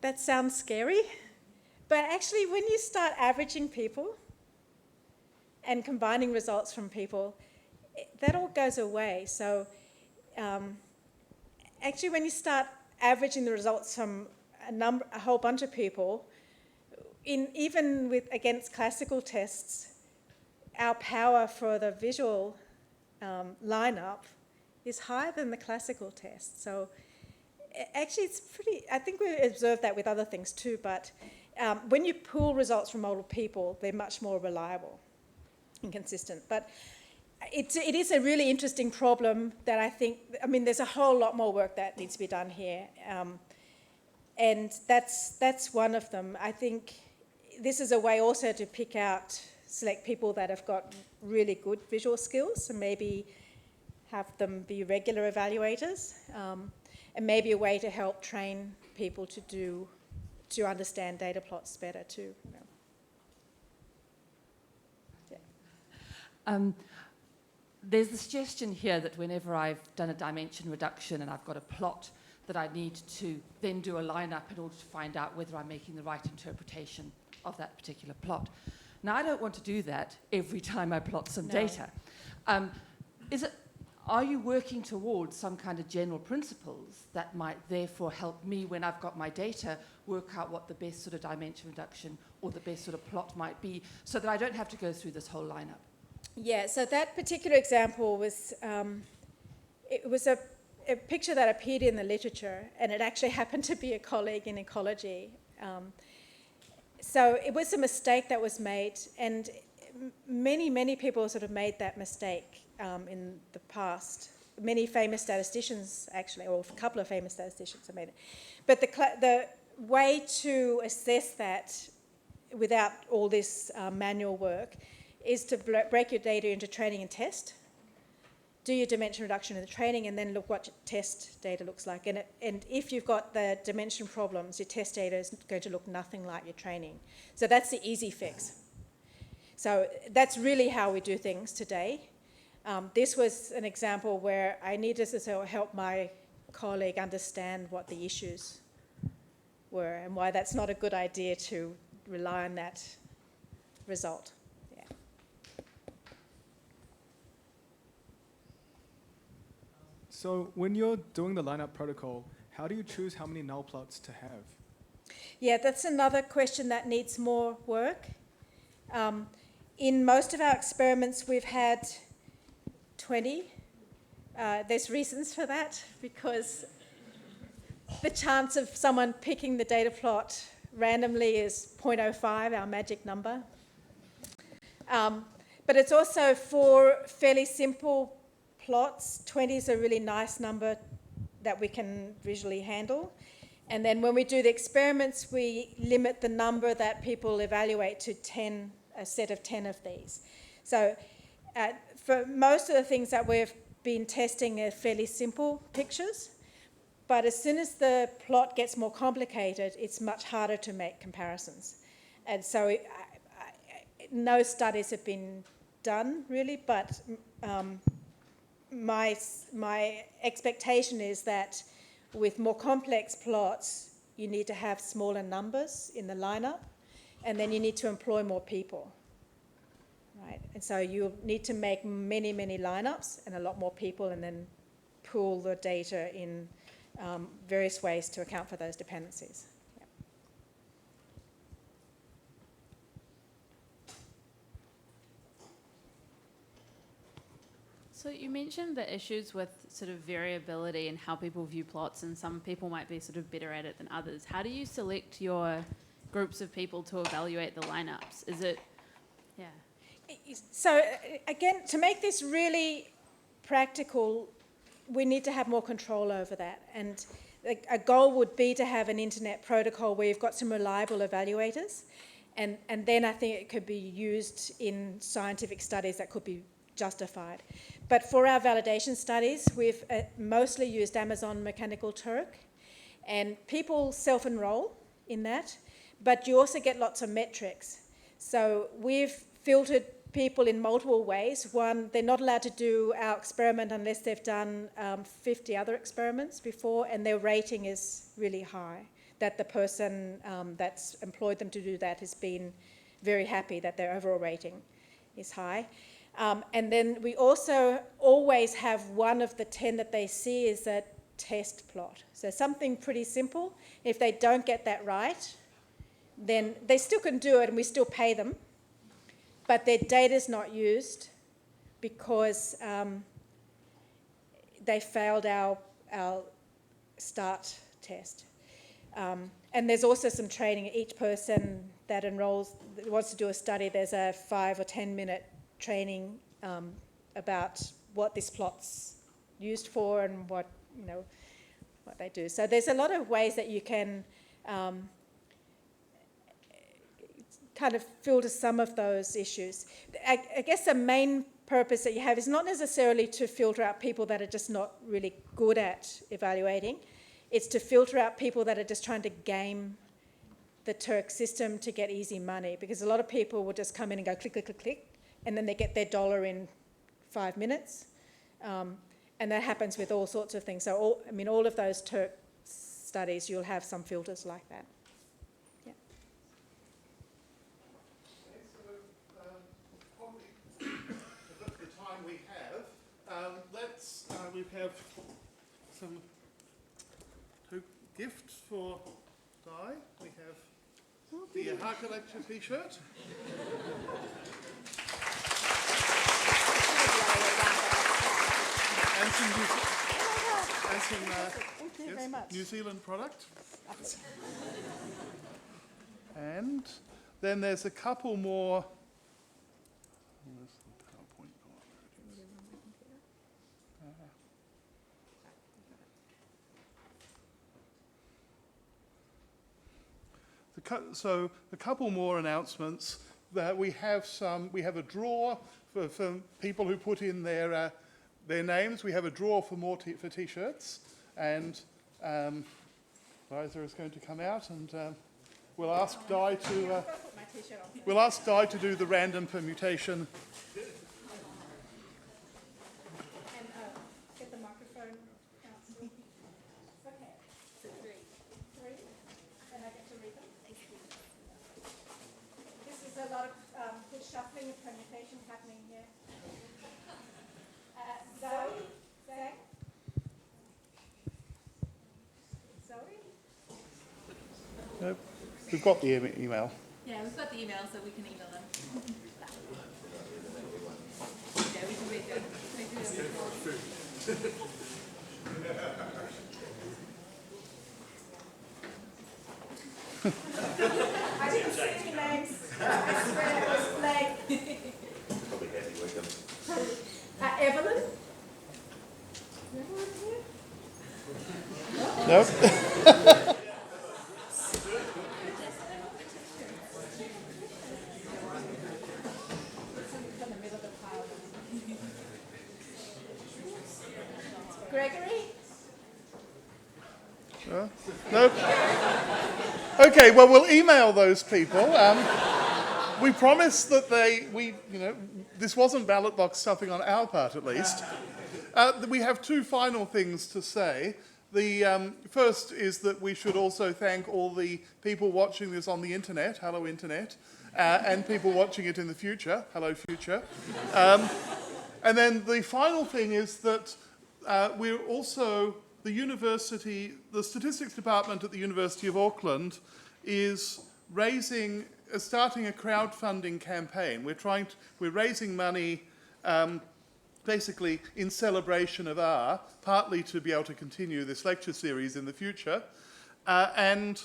That sounds scary, but actually when you start averaging people and combining results from people, that all goes away. So actually when you start averaging the results from a whole bunch of people, even against classical tests, our power for the visual lineup is higher than the classical test. So actually it's I think we observed that with other things too, but when you pool results from multiple people, they're much more reliable and consistent. But it is a really interesting problem that I mean, there's a whole lot more work that needs to be done here. And that's one of them. I think this is a way also to select people that have got really good visual skills, and maybe have them be regular evaluators, and maybe a way to help train people to understand data plots better too. Yeah. There's the suggestion here that whenever I've done a dimension reduction and I've got a plot, that I need to then do a lineup in order to find out whether I'm making the right interpretation of that particular plot. Now, I don't want to do that every time I plot some data. are you working towards some kind of general principles that might therefore help me when I've got my data work out what the best sort of dimension reduction or the best sort of plot might be, so that I don't have to go through this whole lineup? Yeah, so that particular example was, it was a picture that appeared in the literature, and it actually happened to be a colleague in ecology. So it was a mistake that was made, and many people sort of made that mistake in the past. Many famous statisticians, actually, or a couple of famous statisticians have made it. But the way to assess that without all this manual work is to break your data into training and test. Do your dimension reduction in the training, and then look what your test data looks like. And if you've got the dimension problems, your test data is going to look nothing like your training. So that's the easy fix. So that's really how we do things today. This was an example where I needed to sort of help my colleague understand what the issues were and why that's not a good idea to rely on that result. Yeah. So when you're doing the lineup protocol, how do you choose how many null plots to have? Yeah, that's another question that needs more work. In most of our experiments, we've had 20. There's reasons for that, because the chance of someone picking the data plot randomly is 0.05, our magic number. But it's also for fairly simple plots. 20 is a really nice number that we can visually handle. And then when we do the experiments, we limit the number that people evaluate to 10, a set of 10 of these. So for most of the things that we've been testing are fairly simple pictures, but as soon as the plot gets more complicated, it's much harder to make comparisons. And so no studies have been done, really, but my expectation is that with more complex plots, you need to have smaller numbers in the lineup, and then you need to employ more people, right? And so you need to make many lineups and a lot more people, and then pool the data in various ways to account for those dependencies. Yeah. So you mentioned the issues with sort of variability and how people view plots, and some people might be sort of better at it than others. How do you select your groups of people to evaluate the lineups? Is it, yeah. So again, to make this really practical, we need to have more control over that. And a goal would be to have an internet protocol where you've got some reliable evaluators. And then I think it could be used in scientific studies that could be justified. But for our validation studies, we've mostly used Amazon Mechanical Turk. And people self-enroll in that, but you also get lots of metrics. So we've filtered people in multiple ways. One, they're not allowed to do our experiment unless they've done 50 other experiments before, and their rating is really high, that the person that's employed them to do that has been very happy that their overall rating is high. And then we also always have one of the 10 that they see is a test plot. So something pretty simple. If they don't get that right, then they still can do it and we still pay them, but their data's not used because they failed our start test. And there's also some training. Each person that enrolls, that wants to do a study, there's a 5 or 10 minute training about what this plot's used for and what they do. So there's a lot of ways that you can kind of filter some of those issues. I guess the main purpose that you have is not necessarily to filter out people that are just not really good at evaluating. It's to filter out people that are just trying to game the Turk system to get easy money, because a lot of people will just come in and go click, click, click, click, and then they get their dollar in 5 minutes. And that happens with all sorts of things. So all of those Turk studies, you'll have some filters like that. Yeah. Okay, so probably the time we have, let's we have some gifts for Di. We have the Ihaka lecture T-shirt. And some Thank you very much. New Zealand product. And then there's a couple more. Where's the PowerPoint gone? So a couple more announcements. That we have a draw for people who put in their names. We have a draw for more for T-shirts, and Liza is going to come out, and we'll ask Di to do the random permutation. And get the microphone out. Okay. Three. And I get to read them. This is a lot of good shuffling of permutations happening here. Zoe? Zach? Zoe? Nope. We've got the email. Yeah, we've got the email, so we can email them. Yeah, we can read them. I didn't see any names. I swear it was blank. Probably happy with them. Evelyn? Evelyn here? Nope. Gregory? Nope. Okay, well, we'll email those people. We promise that this wasn't ballot box stuffing on our part, at least. We have two final things to say. The first is that we should also thank all the people watching this on the internet, hello internet, and people watching it in the future, hello future. And then the final thing is that we're also, the statistics department at the University of Auckland is starting a crowdfunding campaign. We're raising money basically in celebration of R, partly to be able to continue this lecture series in the future. And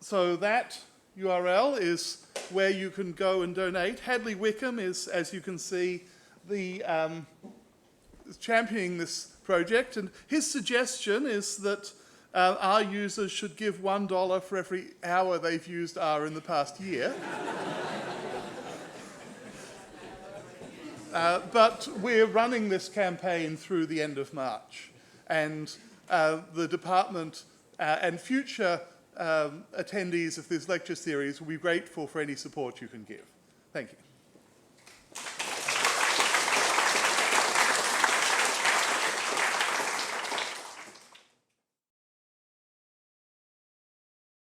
so that URL is where you can go and donate. Hadley Wickham is, as you can see, is championing this project, and his suggestion is that our users should give $1 for every hour they've used R in the past year. But we're running this campaign through the end of March, and the department and future attendees of this lecture series will be grateful for any support you can give. Thank you.